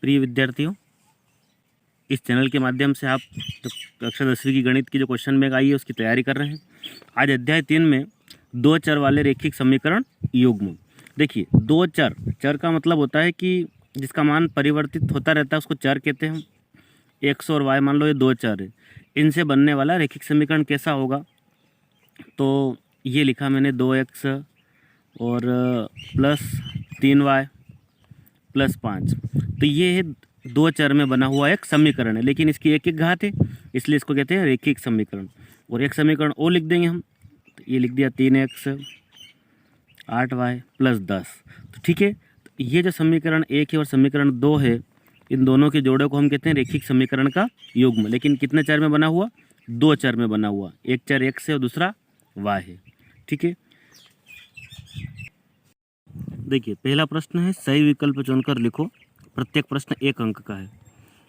प्रिय विद्यार्थियों, इस चैनल के माध्यम से आप तो कक्षा 10वीं की गणित की जो क्वेश्चन बैंक आई है उसकी तैयारी कर रहे हैं। आज अध्याय 3 में दो चर वाले रैखिक समीकरण युग्म। देखिए, दो चर, चर का मतलब होता है कि जिसका मान परिवर्तित होता रहता है उसको चर कहते हैं हम। एक्स और वाई मान लो ये दो चर है, इनसे बनने वाला रैखिक समीकरण कैसा होगा। तो ये लिखा मैंने 2x और प्लस 3y प्लस 5। तो ये है दो चर में बना हुआ एक समीकरण है, लेकिन इसकी एक एक घात है, इसलिए इसको कहते हैं रैखिक समीकरण। और एक समीकरण और लिख देंगे हम, तो ये लिख दिया 3x 8y प्लस 10। तो ठीक है, तो ये जो समीकरण 1 है और समीकरण 2 है, इन दोनों के जोड़े को हम कहते हैं रैखिक समीकरण का युग्म। लेकिन कितने चर में बना हुआ? दो चर में बना हुआ। एक चर x है और दूसरा y है। ठीक है, देखिए पहला प्रश्न है, सही विकल्प चुनकर लिखो। प्रत्येक प्रश्न 1 अंक का है।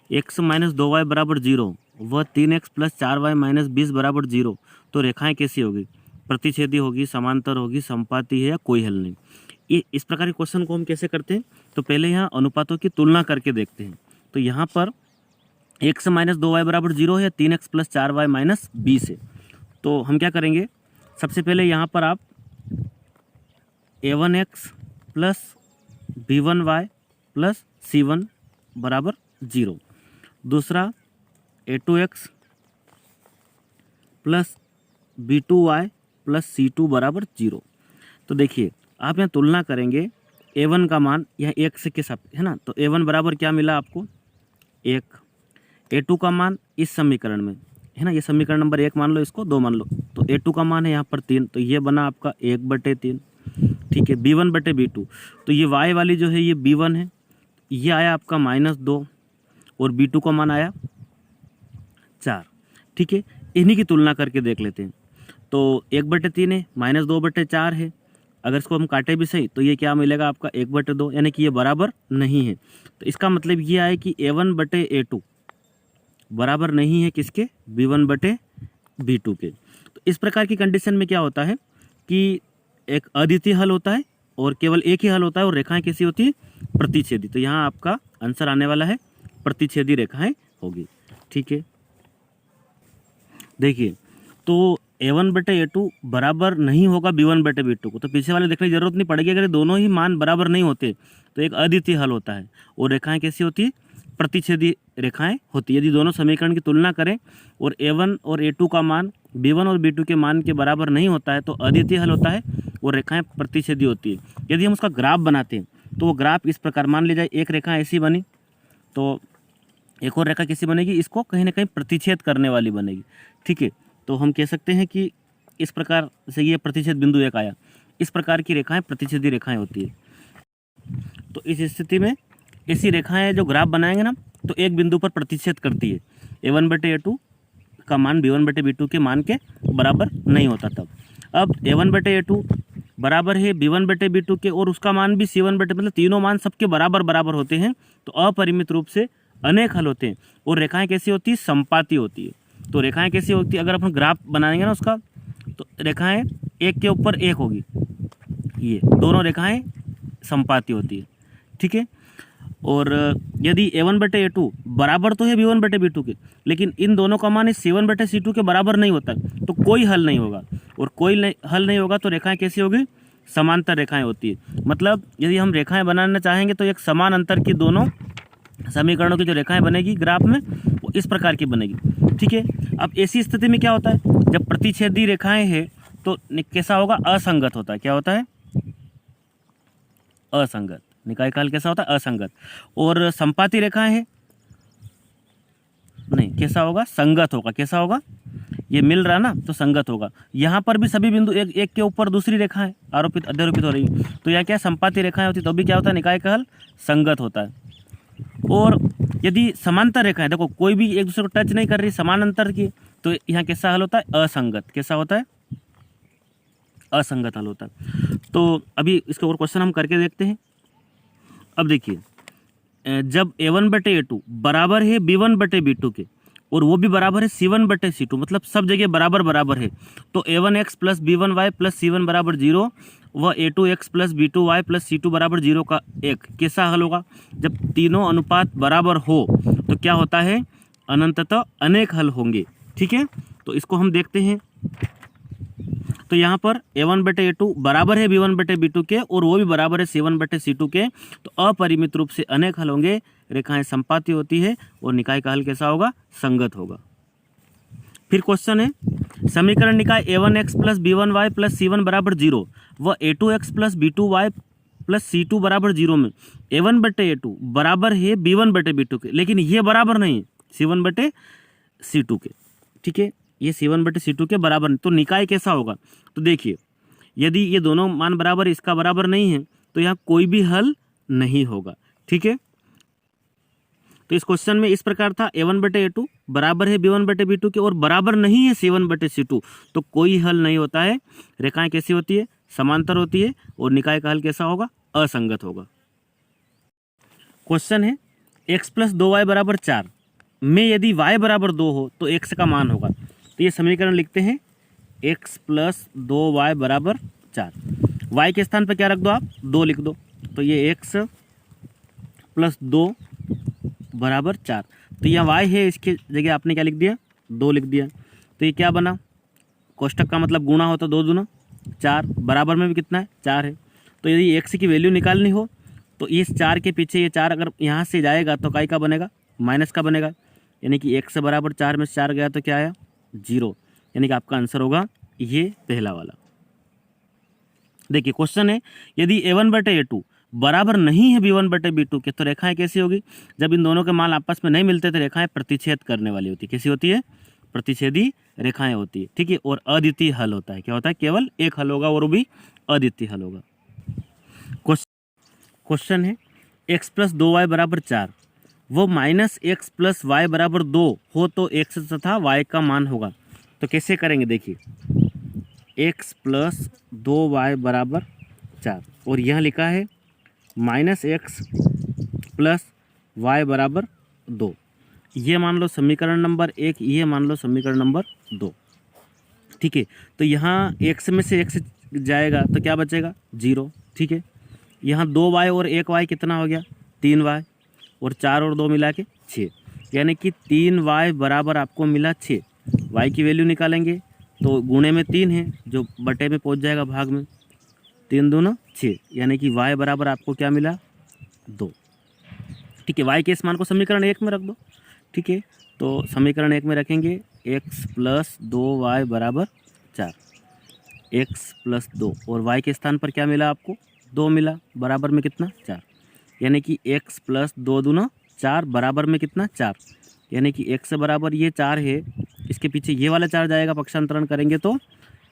x माइनस 2y बराबर 0 व 3x प्लस 4y माइनस 20 बराबर 0, तो रेखाएं कैसी होगी? प्रतिच्छेदी होगी, समांतर होगी, समपाती है या कोई हल नहीं। ये इस प्रकार के क्वेश्चन को हम कैसे करते हैं? तो पहले यहाँ अनुपातों की तुलना करके देखते हैं। तो यहाँ पर x माइनस 2y बराबर 0 है, 3x प्लस 4y माइनस 20 है। तो हम क्या करेंगे? सबसे पहले यहाँ पर आप a1x plus b1y plus c1 बराबर 0, दूसरा a2x plus b2y plus c2 बराबर 0। तो देखिए आप यहाँ तुलना करेंगे, a1 का मान यहाँ 1 के साथ है ना, तो a1 बराबर क्या मिला आपको? 1। a2 का मान इस समीकरण में है ना, ये समीकरण नंबर 1 मान लो, इसको 2 मान लो, तो a2 का मान है यहाँ पर 3, तो ये बना आपका 1/3। ठीक है, b1/b2, तो ये y वाली जो है ये b1 है, ये आया आपका -2 और b2 का मान आया 4। ठीक है, इन्हीं की तुलना करके देख लेते हैं। तो 1/3 है, -2/4 है, अगर इसको हम काटे भी सही तो ये क्या मिलेगा आपका? 1/2, यानी कि ये बराबर नहीं है। तो इसका मतलब ये है कि a1/a2 बराबर नहीं है किसके? b1/b2 के। तो इस प्रकार की कंडीशन में क्या होता है कि एक अद्वितीय हल होता है और केवल एक ही हल होता है, और रेखाएं कैसी होती है? प्रतिच्छेदी। तो यहाँ आपका आंसर आने वाला है प्रतिच्छेदी रेखाएं होगी। ठीक है, देखिए तो a1/a2 बराबर नहीं होगा b1/b2 को, तो पीछे वाले देखने की जरूरत नहीं पड़ेगी। अगर दोनों ही मान बराबर नहीं होते तो एक अद्वितीय हल होता है, और रेखाएं कैसी होती है? प्रतिच्छेदी रेखाएं होती है। यदि दोनों समीकरण की तुलना करें और a1 और a2 का मान b1 और b2 के मान के बराबर नहीं होता है तो अद्वितीय हल होता है और रेखाएं प्रतिच्छेदी होती है। यदि हम उसका ग्राफ बनाते हैं तो वो ग्राफ इस प्रकार, मान लीजिए एक रेखा ऐसी बनी, तो एक और रेखा कैसी बनेगी? इसको कहीं ना कहीं प्रतिच्छेद करने वाली बनेगी। ठीक है, तो हम कह सकते हैं कि इस प्रकार से ये प्रतिच्छेद बिंदु एक आया, इस प्रकार की रेखाएं प्रतिच्छेदी रेखाएं होती है। तो इस स्थिति में ऐसी रेखाएं जो ग्राफ बनाएंगे ना, तो एक बिंदु पर प्रतिच्छेद करती है। a1/a2 का मान b1/b2 के मान के बराबर नहीं होता तब। अब a1/a2 बराबर है b1/b2 के, और उसका मान भी c1/, मतलब तीनों मान सबके बराबर बराबर होते हैं, तो अपरिमित रूप से अनेक हल होते हैं। और रेखाएं कैसी होती है? समपाती होती है। तो रेखाएं कैसी होती है? अगर अपन ग्राफ बनाएंगे ना उसका, तो रेखाएं एक के ऊपर एक होगी, ये दोनों रेखाएं समपाती होती है। ठीक है, और यदि a1/a2 बराबर तो है b1/b2 के, लेकिन इन दोनों का मान c1/c2 के बराबर नहीं होता, तो कोई हल नहीं होगा। और कोई हल नहीं होगा तो रेखाएं कैसी होगी? समांतर रेखाएं होती है। मतलब यदि हम रेखाएं बनाना चाहेंगे तो एक समान अंतर की दोनों समीकरणों की जो रेखाएं बनेगी ग्राफ में, वो इस प्रकार की बनेगी। ठीक है, अब ऐसी स्थिति में क्या होता है? जब प्रतिच्छेदी रेखाएं हैं तो कैसा होगा? असंगत होता है। क्या होता है? असंगत। निकाय काल कैसा होता है? असंगत। और संपाती रेखाएं हैं, नहीं, कैसा होगा? संगत होगा। कैसा होगा? ये मिल रहा ना, तो संगत होगा। यहाँ पर भी सभी बिंदु एक एक के ऊपर दूसरी रेखाएं आरोपित अध्यारोपित हो रही, तो यहाँ क्या? संपाती रेखाएं होती, तो भी क्या होता है? निकाय का हल संगत होता है। और यदि समांतर रेखाएं, देखो कोई भी एक दूसरे को टच नहीं कर रही, समान अंतर की, तो यहाँ कैसा हल होता है? असंगत। कैसा होता है? असंगत हल होता है। तो अभी इसके और क्वेश्चन हम करके देखते हैं। अब देखिए, जब a1/a2 बराबर है b1/b2 के, और वो भी बराबर है C1/C2, मतलब सब जगह बराबर बराबर है। तो A1x plus B1y plus C1 बराबर 0 व A2x plus B2y plus C2 बराबर 0 का एक कैसा हल होगा? जब तीनों अनुपात बराबर हो तो क्या होता है? अनंततः अनेक हल होंगे। ठीक है, तो इसको हम देखते हैं। तो यहाँ पर A1/A2 बराबर है B1/B2 के और वो भी बराबर है C1/C2 के, तो अपरिमित रूप से अनेक हल होंगे, रेखाएं संपाती होती है और निकाय का हल कैसा होगा? संगत होगा। फिर क्वेश्चन है, समीकरण निकाय A1x plus B1y plus C1 बराबर 0 व A2x plus B2y plus C2 बराबर 0 में A1/A2 बराबर है B1/B2 के, लेकिन ये बराबर नहीं है C1/C2 के। ठीक है, ये C1/C2 के बराबर नहीं, तो निकाय कैसा होगा? तो देखिए, यदि ये दोनों मान बराबर इसका बराबर नहीं है तो यहाँ कोई भी हल नहीं होगा। ठीक है, तो इस क्वेश्चन में इस प्रकार था, A1/A2 बराबर है B1/B2 के और बराबर नहीं है C1/C2, तो कोई हल नहीं होता है। रेखाएं कैसी होती है? समांतर होती है और निकाय का हल कैसा होगा? असंगत होगा। क्वेश्चन है, x प्लस 2y बराबर 4 में यदि y बराबर 2 हो तो x का मान होगा। तो ये समीकरण लिखते हैं, x प्लस 2y बराबर 4। y के स्थान पर क्या रख दो आप? 2 लिख दो, तो ये x प्लस 2 बराबर 4। तो यहाँ y है, इसके जगह आपने क्या लिख दिया? 2 लिख दिया। तो ये क्या बना? कोष्टक का मतलब गुणा हो तो 2 दूना 4, बराबर में भी कितना है? 4 है। तो यदि x की वैल्यू निकालनी हो तो इस 4 के पीछे ये 4 अगर यहाँ से जाएगा तो काय का बनेगा? माइनस का बनेगा, यानी कि x बराबर 4 में 4 गया तो क्या आया? 0, यानी कि आपका आंसर होगा ये पहला वाला। देखिए क्वेश्चन है, यदि A1/A2 बराबर नहीं है B1/B2 के तो रेखाएं कैसी होगी? जब इन दोनों के मान आपस में नहीं मिलते तो रेखाएं प्रतिच्छेद करने वाली होती है। कैसी होती है? प्रतिच्छेदी रेखाएं होती है। ठीक है, और अद्वितीय हल होता है। क्या होता है? केवल एक हल होगा और वो भी अद्वितीय हल होगा। क्वेश्चन है, x प्लस 2y बराबर 4 वो माइनस x प्लस वाई बराबर 2 हो तो x तथा y का मान होगा। तो कैसे करेंगे? देखिए, x प्लस 2y बराबर 4 और यहाँ लिखा है माइनस x प्लस वाई बराबर 2। ये मान लो समीकरण नंबर 1, ये मान लो समीकरण नंबर 2। ठीक है, तो यहाँ x में से x जाएगा तो क्या बचेगा? 0। ठीक है, यहाँ 2y और 1y कितना हो गया? 3y, और 4 और 2 मिला के 6, यानी कि 3y बराबर आपको मिला 6। y की वैल्यू निकालेंगे तो गुणे में 3 है जो बटे में पहुंच जाएगा भाग में, 3 दूना 6, यानी कि y बराबर आपको क्या मिला? 2। ठीक है, y के इस मान को समीकरण 1 में रख दो। ठीक है, तो समीकरण 1 में रखेंगे x प्लस 2y बराबर 4, x प्लस 2 और y के स्थान पर क्या मिला आपको? 2 मिला, बराबर में कितना? 4, यानी कि x प्लस 2 दूना 4 बराबर में कितना? 4, यानी कि x बराबर ये 4 है, इसके पीछे ये वाला 4 जाएगा, पक्षांतरण करेंगे तो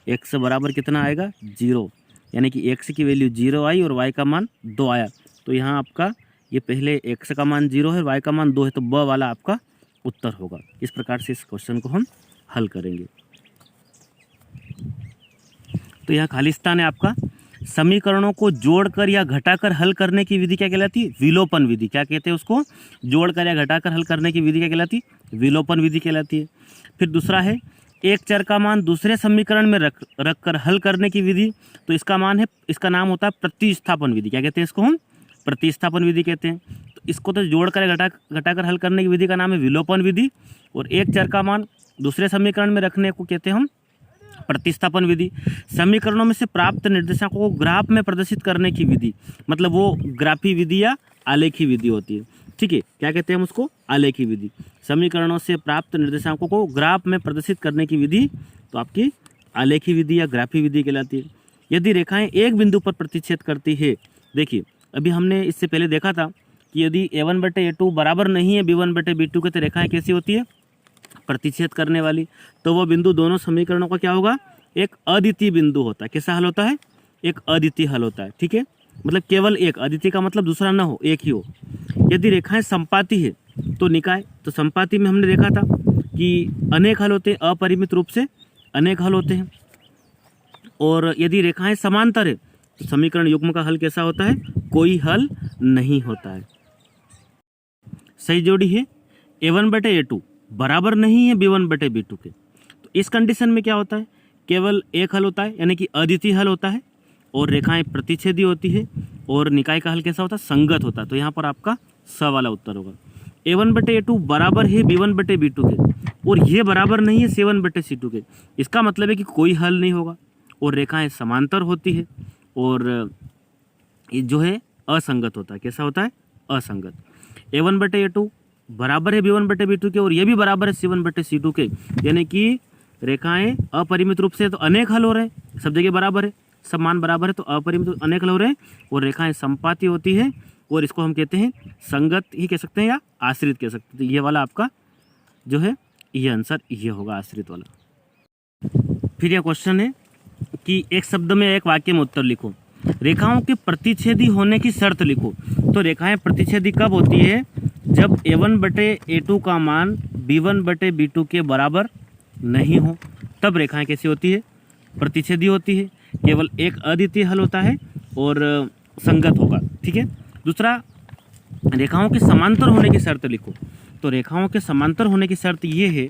x बराबर कितना आएगा? 0, यानी कि x की वैल्यू 0 आई और y का मान 2 आया। तो यहाँ आपका ये पहले x का मान 0 है, y का मान 2 है, तो ब वाला आपका उत्तर होगा। इस प्रकार से इस क्वेश्चन को हम हल करेंगे। तो यहाँ खाली स्थान है आपका। समीकरणों को जोड़कर या घटाकर हल करने की विधि क्या कहलाती है? विलोपन विधि। क्या कहते हैं उसको? जोड़कर या घटाकर हल करने की विधि क्या कहलाती है? विलोपन विधि कहलाती है। फिर दूसरा है, एक चर का मान दूसरे समीकरण में रख कर हल करने की विधि। तो इसका नाम होता है प्रतिस्थापन विधि। क्या कहते हैं इसको हम? प्रतिस्थापन विधि कहते हैं। तो इसको तो जोड़कर या घटाकर हल करने की विधि का नाम है विलोपन विधि, और एक चर का मान दूसरे समीकरण में रखने को कहते हैं हम प्रतिस्थापन विधि। समीकरणों में से प्राप्त निर्देशांकों को ग्राफ में प्रदर्शित करने की विधि, मतलब वो ग्राफी विधि या आलेखी विधि होती है। ठीक है, क्या कहते हैं हम उसको? आलेखी विधि। समीकरणों से प्राप्त निर्देशांकों को ग्राफ में प्रदर्शित करने की विधि तो आपकी आलेखी विधि या ग्राफी विधि कहलाती है। यदि रेखाएं एक बिंदु पर प्रतिच्छेद करती है, देखिए अभी हमने इससे पहले देखा था कि यदि A1/A2 बराबर नहीं है B1/B2 के तो रेखाएं कैसी होती है? प्रतिच्छेद करने वाली। तो वो बिंदु दोनों समीकरणों का क्या होगा? एक अद्वितीय बिंदु होता है। कैसा हल होता है? एक अद्वितीय हल होता है। ठीक है, मतलब केवल एक, अद्वितीय का मतलब दूसरा ना हो, एक ही हो। यदि रेखाएं संपाती है तो निकाय, तो संपाती में हमने देखा था कि अनेक हल होते हैं, अपरिमित रूप से अनेक हल होते हैं। और यदि रेखाएं समांतर है तो समीकरण युग्म का हल कैसा होता है? कोई हल नहीं होता है। सही जोड़ी है। A1/A2 बराबर नहीं है b1/b2 के। तो इस कंडीशन में क्या होता है, केवल एक हल होता है, यानी कि अद्वितीय हल होता है, और रेखाएं प्रतिच्छेदी होती है, और निकाय का हल कैसा होता है, संगत होता है। तो यहाँ पर आपका स वाला उत्तर होगा। a1/a2 बराबर है b1/b2 के, और ये बराबर नहीं है c1/c2 के। इसका मतलब है कि कोई हल नहीं होगा, और रेखाएं समांतर होती है, और ये जो है असंगत होता है। कैसा होता है, असंगत। a1/a2 बराबर है b1/b2 के, और ये भी बराबर है c1/c2 के, यानी कि रेखाएं अपरिमित रूप से, तो अनेक हल हो रहे हैं, सब जगह बराबर है, सब मान बराबर है, तो अपरिमित अनेक हल हो रहे हैं, और रेखाएं संपाती होती है, और इसको हम कहते हैं संगत ही कह सकते हैं या आश्रित कह सकते हैं। तो ये वाला आपका जो है ये आंसर ये होगा, आश्रित वाला। फिर यह क्वेश्चन है कि एक शब्द में एक वाक्य में उत्तर लिखो, रेखाओं के प्रतिच्छेदी होने की शर्त लिखो। तो रेखाएं प्रतिच्छेदी कब होती है, जब a1/a2 का मान b1/b2 के बराबर नहीं हो, तब रेखाएं कैसी होती है, प्रतिच्छेदी होती है। केवल एक अद्वितीय हल होता है और संगत होगा, ठीक है। दूसरा, रेखाओं के समांतर होने की शर्त लिखो। तो रेखाओं के समांतर होने की शर्त ये है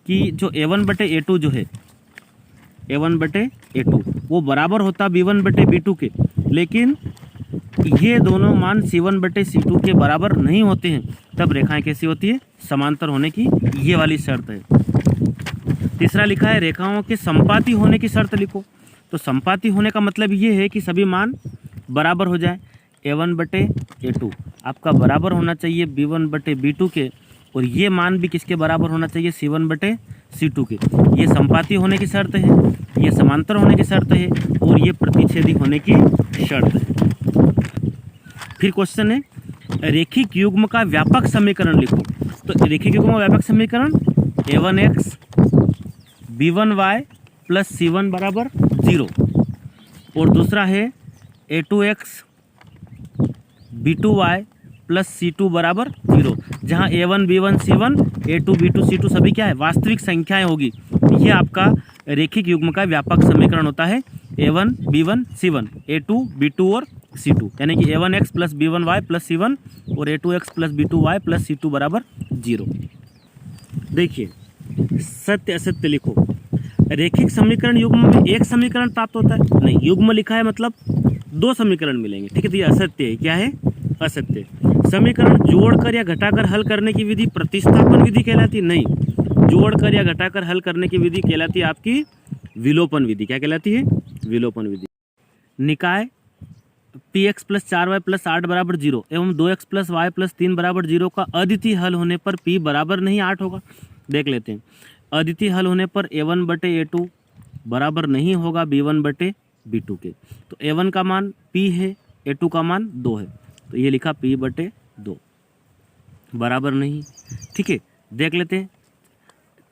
कि जो a1/a2 जो है, a1/a2 वो बराबर होता b1/b2 के, लेकिन ये दोनों मान c1/c2 के बराबर नहीं होते हैं, तब रेखाएं कैसी होती है, समांतर होने की ये वाली शर्त है। तीसरा लिखा है रेखाओं के संपाती होने की शर्त लिखो। तो संपाती होने का मतलब ये है कि सभी मान बराबर हो जाए। a1/a2 आपका बराबर होना चाहिए b1/b2 के, और ये मान भी किसके बराबर होना चाहिए, c1/c2 के। ये संपाती होने की शर्त है, ये समांतर होने की शर्त है, और ये प्रतिच्छेदी होने की शर्त है। फिर क्वेश्चन है रेखिक युग्म का व्यापक समीकरण लिखो। तो रेखिक युग्म का व्यापक समीकरण a1x b1y प्लस c1 बराबर 0, और दूसरा है a2x b2y प्लस c2 बराबर 0, जहाँ a1 b1 c1 a2 b2 c2 सभी क्या है, वास्तविक संख्याएं होगी। ये आपका रेखिक युग्म का व्यापक समीकरण होता है, a1 b1 c1 a2 b2 और c2, यानी कि a1x plus b1y plus c1 और a2x plus b2y plus c2 बराबर 0। देखिए, सत्य असत्य लिखो। रेखिक समीकरण युग्म में एक समीकरण प्राप्त होता है, नहीं, युग्म लिखा है मतलब दो समीकरण मिलेंगे, ठीक है। तो ये असत्य है, क्या है, असत्य। समीकरण जोड़कर या घटाकर हल करने की विधि प्रतिस्थापन विधि कहलाती, नहीं, जोड़कर या घटाकर हल करने की विधि कहलाती है आपकी विलोपन विधि। क्या कहलाती है, विलोपन विधि। निकाय px प्लस 4y प्लस 8 बराबर 0 एवं 2x प्लस वाई प्लस 3 बराबर 0 का अद्वितीय हल होने पर p बराबर नहीं 8 होगा। देख लेते हैं, अद्वितीय हल होने पर a1/a2 बराबर नहीं होगा b1/b2 के। तो a1 का मान p है, a2 का मान 2 है, तो ये लिखा p/2 बराबर नहीं, ठीक है। देख लेते हैं,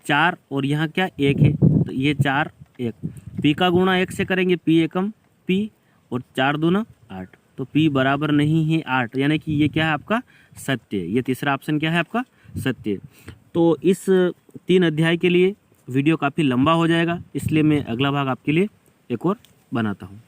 4 और यहाँ क्या 1 है, तो ये 4 1, p का गुणा 1 से करेंगे p एकम p, और 4 दूना 8, तो p बराबर नहीं है 8, यानी कि ये क्या है आपका सत्य है। ये तीसरा ऑप्शन क्या है आपका सत्य है। तो इस 3 अध्याय के लिए वीडियो काफ़ी लंबा हो जाएगा, इसलिए मैं अगला भाग आपके लिए एक और बनाता हूँ।